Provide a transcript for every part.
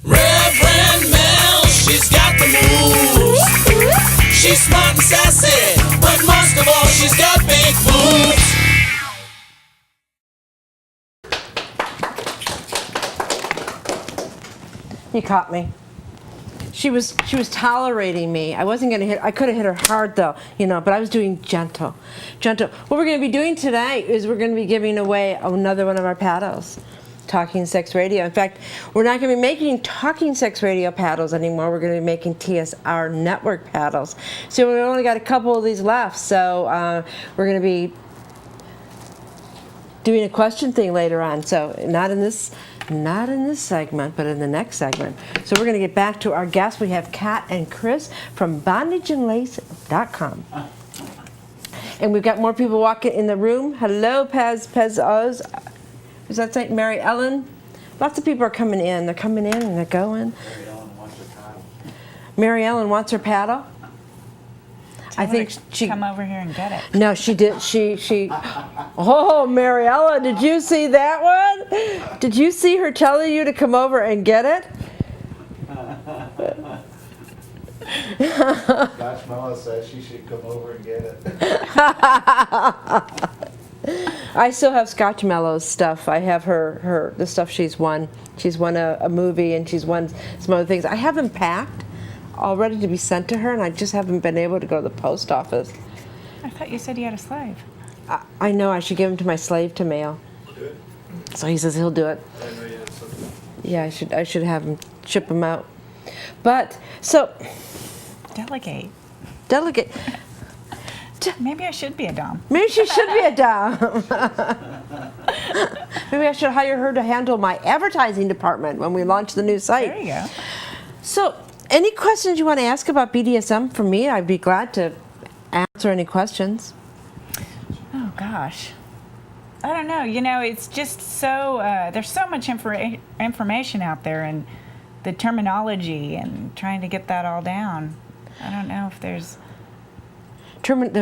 Rev Mel, she's got the moves. She's smart and sassy, but most of all, she's got big boobs. You caught me. She was tolerating me. I wasn't gonna hit. I could have hit her hard though, but I was doing gentle. What we're gonna be doing today is we're gonna be giving away another one of our paddles, Talking Sex Radio. In fact, we're not gonna be making Talking Sex Radio paddles anymore. We're gonna be making TSR Network paddles. So we only got a couple of these left. So we're gonna be doing a question thing later on. So not in this segment, but in the next segment. So we're going to get back to our guests. We have Kat and Chris from bondageandlace.com. And we've got more people walking in the room. Hello, Pez Oz. Is that St. Mary Ellen? Lots of people are coming in. They're coming in and they're going. Mary Ellen wants her paddle. Mary Ellen wants her paddle? I think she come over here and get it. No, she did. She. Oh, Mariella, did you see that one? Did you see her telling you to come over and get it? Gosh, Mama says she should come over and get it. I still have Scotch Mellow's stuff. I have the stuff she's won. She's won a movie and she's won some other things. I have them packed, all ready to be sent to her, and I just haven't been able to go to the post office. I thought you said you had a slave. I know, I should give him to my slave to mail. Do it. So he says he'll do it. I know you had something. Yeah, I should have him ship them out. But so Delegate. Maybe I should be a dom. Maybe she should be a dom. Maybe I should hire her to handle my advertising department when we launch the new site. There you go. So, any questions you want to ask about BDSM for me? I'd be glad to answer any questions. Oh gosh, I don't know. It's just so there's so much information out there, and the terminology, and trying to get that all down. I don't know if there's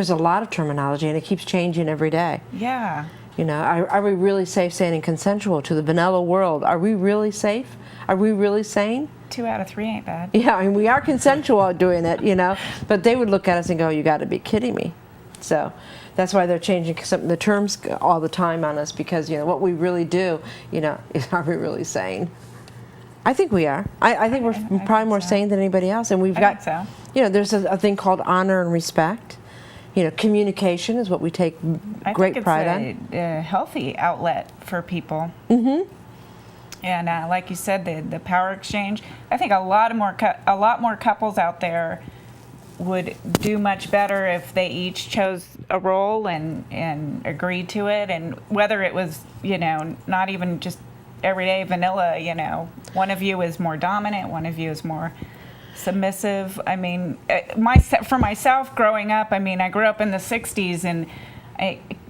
a lot of terminology, and it keeps changing every day. Yeah. Are we really safe, sane, and consensual to the vanilla world? Are we really safe? Are we really sane? 2 out of 3 ain't bad. Yeah, I mean, we are consensual doing it, but they would look at us and go, you got to be kidding me. So that's why they're changing the terms all the time on us, because, what we really do, is, are we really sane? I think we are. I think we're probably more sane than anybody else. And we've got, there's a thing called honor and respect. Communication is what we take great pride on. I think it's a healthy outlet for people. Mm-hmm. And like you said, the power exchange. I think a lot more couples out there would do much better if they each chose a role and agreed to it, and whether it was not even just everyday vanilla. One of you is more dominant, one of you is more submissive. I mean, for myself growing up, I grew up in the 60s, and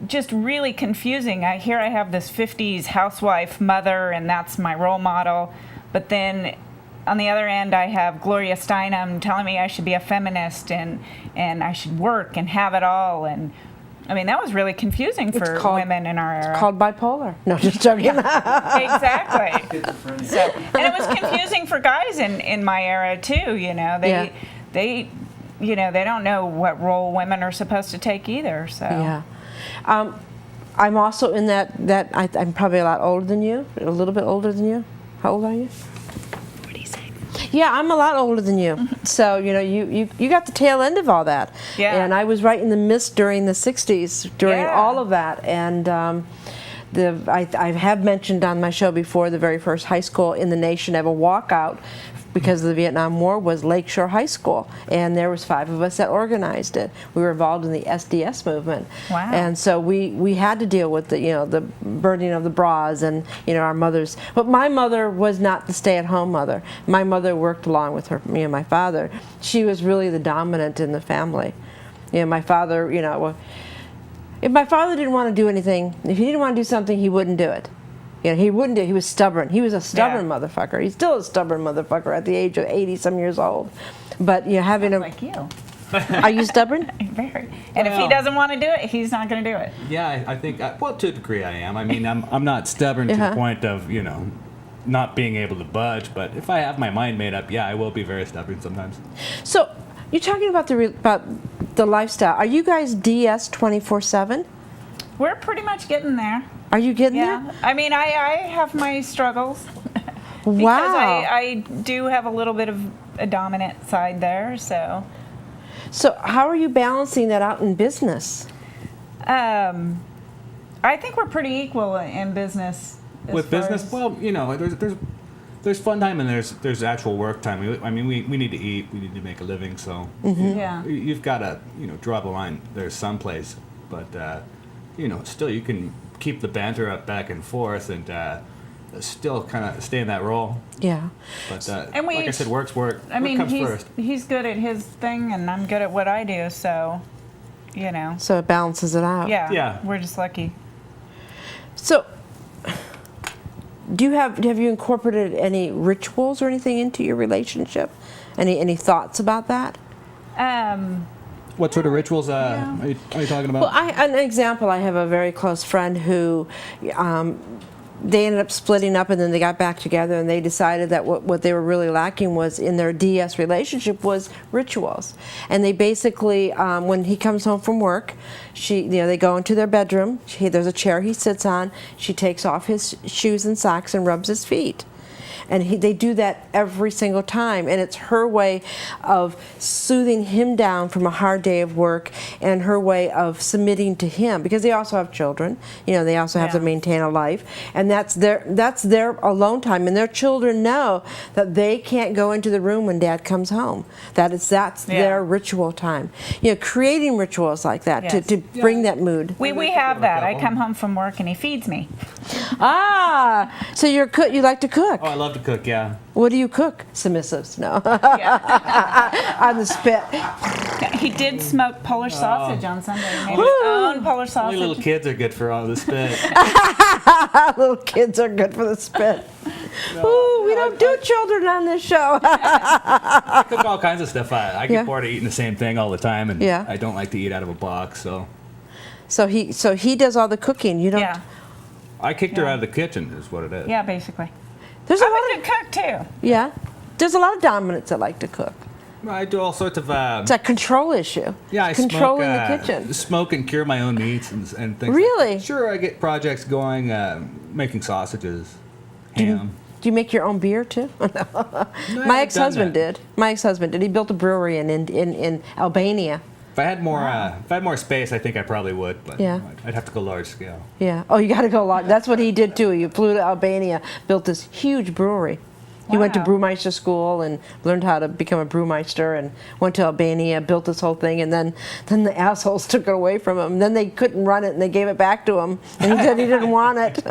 just really confusing. I have this 50s housewife mother, and that's my role model. But then on the other end, I have Gloria Steinem telling me I should be a feminist and I should work and have it all. And that was really confusing for women in our era. It's called bipolar. No, just joking. Exactly. And it was confusing for guys in my era too. They don't know what role women are supposed to take either. So yeah. I'm also in that I'm probably a lot older than you, a little bit older than you. How old are you? 46. Yeah, I'm a lot older than you. So, you got the tail end of all that. Yeah. And I was right in the midst during the 60s, during all of that. And I have mentioned on my show before, the very first high school in the nation to have a walkout because of the Vietnam War was Lakeshore High School, and there was 5 of us that organized it. We were involved in the SDS movement. Wow. And so we had to deal with the burning of the bras and our mothers. But my mother was not the stay-at-home mother. My mother worked along with me and my father. She was really the dominant in the family. My father, if my father didn't want to do anything, if he didn't want to do something, he wouldn't do it. He wouldn't do it. He was stubborn. He was a stubborn motherfucker. He's still a stubborn motherfucker at the age of 80-some years old. But having Sounds like you. Are you stubborn? Very. And if he doesn't want to do it, he's not going to do it. Yeah, I think, to a degree I am. I'm not stubborn to the point of, not being able to budge. But if I have my mind made up, yeah, I will be very stubborn sometimes. So you're talking about the lifestyle. Are you guys DS 24/7? We're pretty much getting there. Are you getting Yeah. there? I mean, I have my struggles. Because Wow. I do have a little bit of a dominant side there, so. So how are you balancing that out in business? I think we're pretty equal in business. as With far business, as- well, you know, there's fun time and there's actual work time. I mean, we need to eat, we need to make a living, so Yeah. you've got to, draw the line. There's some place, but still you can keep the banter up back and forth and still kind of stay in that role. Yeah. But And we like I each- said, work I mean, comes first. he's good at his thing, and I'm good at what I do, so, So it balances it out. Yeah. we're just lucky. So have you incorporated any rituals or anything into your relationship? Any thoughts about that? What sort of rituals are you talking about? Well, an example, I have a very close friend who they ended up splitting up and then they got back together and they decided that what they were really lacking was in their DS relationship was rituals. And they basically, when he comes home from work, they go into their bedroom, there's a chair he sits on, she takes off his shoes and socks and rubs his feet. And they do that every single time, and it's her way of soothing him down from a hard day of work, and her way of submitting to him, because they also have children. They also have to Yeah. maintain a life, and that's their alone time. And their children know that they can't go into the room when Dad comes home. That's their ritual time. Creating rituals like that Yes. to bring that mood. We have that. I come home from work, and he feeds me. So you like to cook? Oh, I love to cook. Yeah. What do you cook? Submissives, no. Yeah. On the spit. He did smoke Polish sausage on Sunday. He made his own Polish Only little sausage. kids are good for all the spit. Little kids are good for the spit. Ooh, we don't do children on this show. I cook all kinds of stuff. I get Yeah. bored of eating the same thing all the time, and Yeah. I don't like to eat out of a box. So So he does all the cooking. You don't. Yeah, I kicked her out of the kitchen, is what it is. yeah, basically. There's a I'm lot a good cook, too. of yeah. There's a lot of dominants that like to cook. I do all sorts of. It's a control issue. Yeah, I controlling smoke, the kitchen. Smoke and cure my own meats and things. Really? Like that. Sure, I get projects going, making sausages, ham. Do you make your own beer too? My haven't ex-husband done that. did. My ex-husband did. He built a brewery in Albania. If I had more space, I think I probably would. But Yeah. I'd have to go large scale. Yeah. Oh, you got to go a lot. That's what he did too. He flew to Albania, built this huge brewery. He went to Wow. brewmeister school and learned how to become a brewmeister, and went to Albania, built this whole thing, and then the assholes took it away from him. Then they couldn't run it, and they gave it back to him, and he said he didn't want it.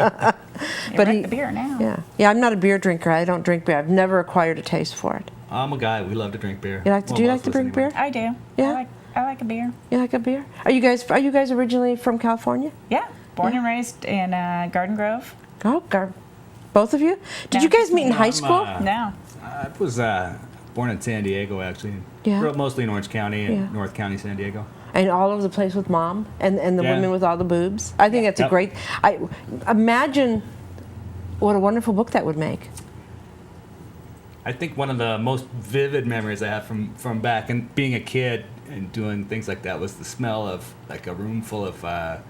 You like the beer now. Yeah. I'm not a beer drinker. I don't drink beer. I've never acquired a taste for it. I'm a guy. We love to drink beer. Do you like to drink beer? I do. Yeah? I like a beer. You like a beer? Are you guys originally from California? Yeah. Born Yeah. and raised in Garden Grove. Oh, both of you? Did you guys meet in high school? No. I was born in San Diego, actually. Yeah. Grew up mostly in Orange County and Yeah. North County, San Diego. And all over the place with Mom and the Yeah. women with all the boobs. I think that's a Yep. great. I imagine what a wonderful book that would make. I think one of the most vivid memories I have from back and being a kid and doing things like that was the smell of like a room full of. I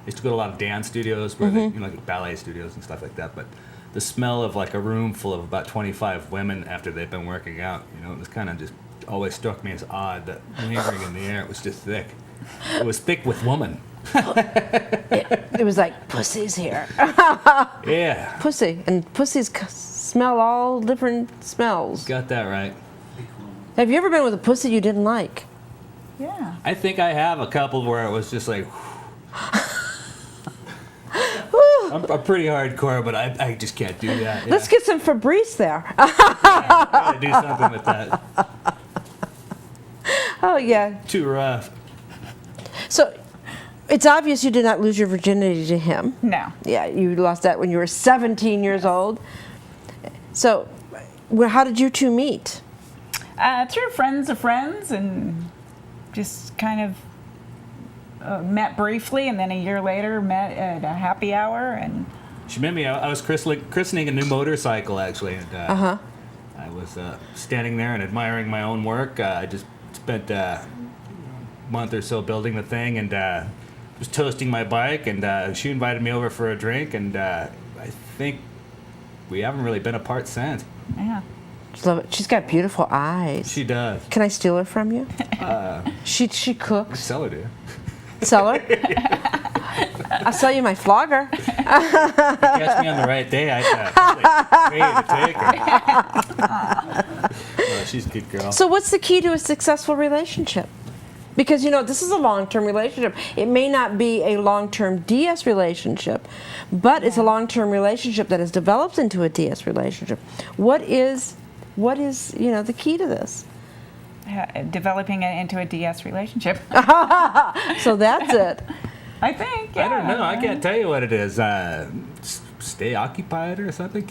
used to go to a lot of dance studios where they, like ballet studios and stuff like that. But the smell of like a room full of about 25 women after they've been working out, it was kind of just always struck me as odd that lingering in the air. It was just thick. It was thick with woman. It was like pussy's here. Yeah, Pussy, and pussies smell all different smells. got that right. Have you ever been with a pussy you didn't like? Yeah. I think I have a couple where it was just like. I'm pretty hardcore, but I just can't do that. Yeah. Let's get some Febreze there. Gotta do something with that. Oh yeah. Too rough. So it's obvious you did not lose your virginity to him. No. Yeah, you lost that when you were 17 years old. So, how did you two meet? Through friends of friends, and just kind of met briefly, and then a year later met at a happy hour, and She met me. I was christening a new motorcycle actually, and I was standing there and admiring my own work. I just spent a month or so building the thing, and was toasting my bike, and she invited me over for a drink, and I think we haven't really been apart since. Yeah. Just love it. She's got beautiful eyes. She does. Can I steal her from you? She cooks. Sell her, dude. Sell her? I'll sell you my flogger. Catch me on the right day, I'd ready to take her. Oh, she's a good girl. So what's the key to a successful relationship? Because, this is a long-term relationship. It may not be a long-term DS relationship, but it's a long-term relationship that has developed into a DS relationship. What is the key to this? Developing it into a DS relationship. So that's it. I think. Yeah. I don't know. I can't tell you what it is. Stay occupied or something.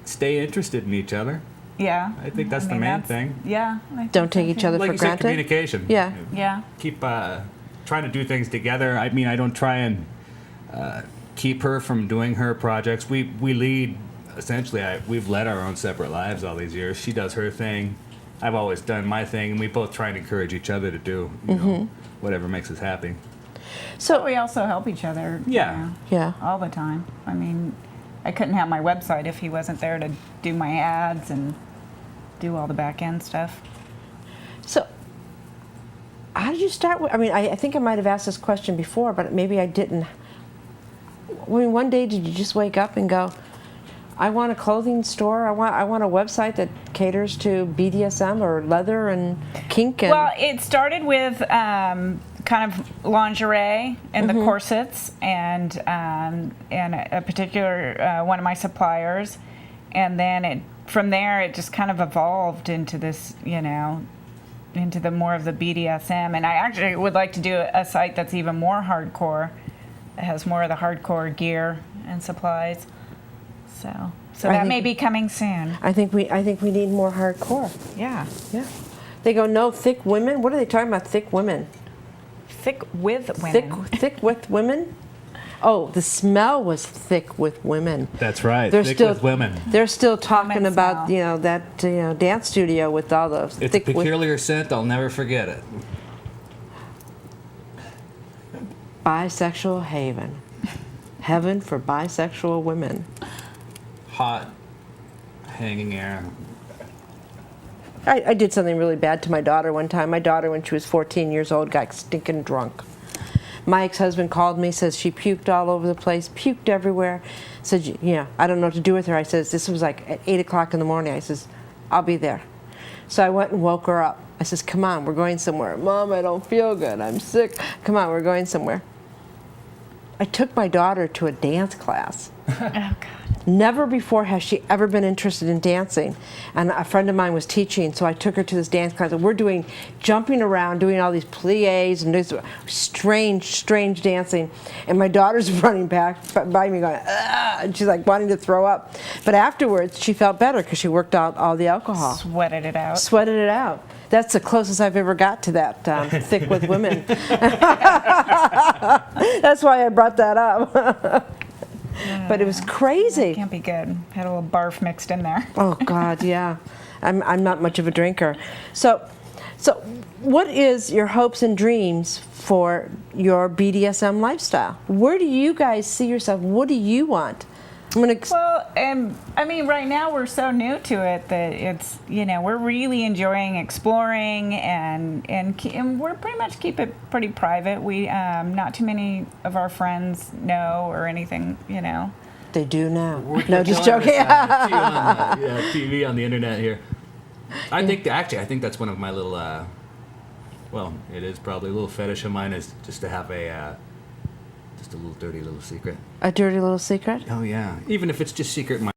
Stay interested in each other. Yeah. I think that's the main thing. Yeah. I think Don't take so, each too. other Like for you said, granted. communication. Yeah. Yeah. Keep trying to do things together. I mean, I don't try and keep her from doing her projects. We lead, essentially, we've led our own separate lives all these years. She does her thing. I've always done my thing, and we both try and encourage each other to do whatever makes us happy. So we also help each other. Yeah. Yeah. All the time. I mean, I couldn't have my website if he wasn't there to do my ads and do all the back end stuff. So, how did you start with? I think I might have asked this question before, but maybe I didn't. One day did you just wake up and go, I want a clothing store. I want a website that caters to BDSM or leather and kink. And Well, it started with kind of lingerie and the corsets and a particular one of my suppliers, and then from there it just kind of evolved into this, into the more of the BDSM. And I actually would like to do a site that's even more hardcore. It has more of the hardcore gear and supplies. So that may be coming soon. I think we need more hardcore. Yeah. Yeah. They go, no thick women. What are they talking about? Thick women. Thick with women. Thick with women. Oh, the smell was thick with women. That's right. They're Thick still with women. They're still talking Women's about smell. that dance studio with all the It's a thick with. peculiar scent. I'll never forget it. Bisexual haven. Heaven for bisexual women. Hot, hanging air. I did something really bad to my daughter one time. My daughter, when she was 14 years old, got stinking drunk. My ex-husband called me, says she puked all over the place, puked everywhere. Said, I don't know what to do with her. I says, this was like at 8 o'clock in the morning. I says, I'll be there. So I went and woke her up. I says, come on, we're going somewhere. Mom, I don't feel good. I'm sick. Come on, we're going somewhere. I took my daughter to a dance class. Oh, God. Never before has she ever been interested in dancing. And a friend of mine was teaching, so I took her to this dance class. And we're doing, jumping around, doing all these pliés and this strange dancing. And my daughter's running back by me going, ah, and she's like wanting to throw up. But afterwards, she felt better because she worked out all the alcohol. Sweated it out. Sweated it out. That's the closest I've ever got to that thick with women. That's why I brought that up. But it was crazy. Can't be good. Had a little barf mixed in there. Oh God, yeah. I'm not much of a drinker. So what is your hopes and dreams for your BDSM lifestyle? Where do you guys see yourself? What do you want? Well, I mean, right now we're so new to it that it's, we're really enjoying exploring and we're pretty much keep it pretty private. We, not too many of our friends know or anything, They do now. No, just joking. TV on the internet here. I think that's one of my little, it is probably a little fetish of mine is just to have just a little dirty little secret. A dirty little secret? Oh yeah, even if it's just secret in my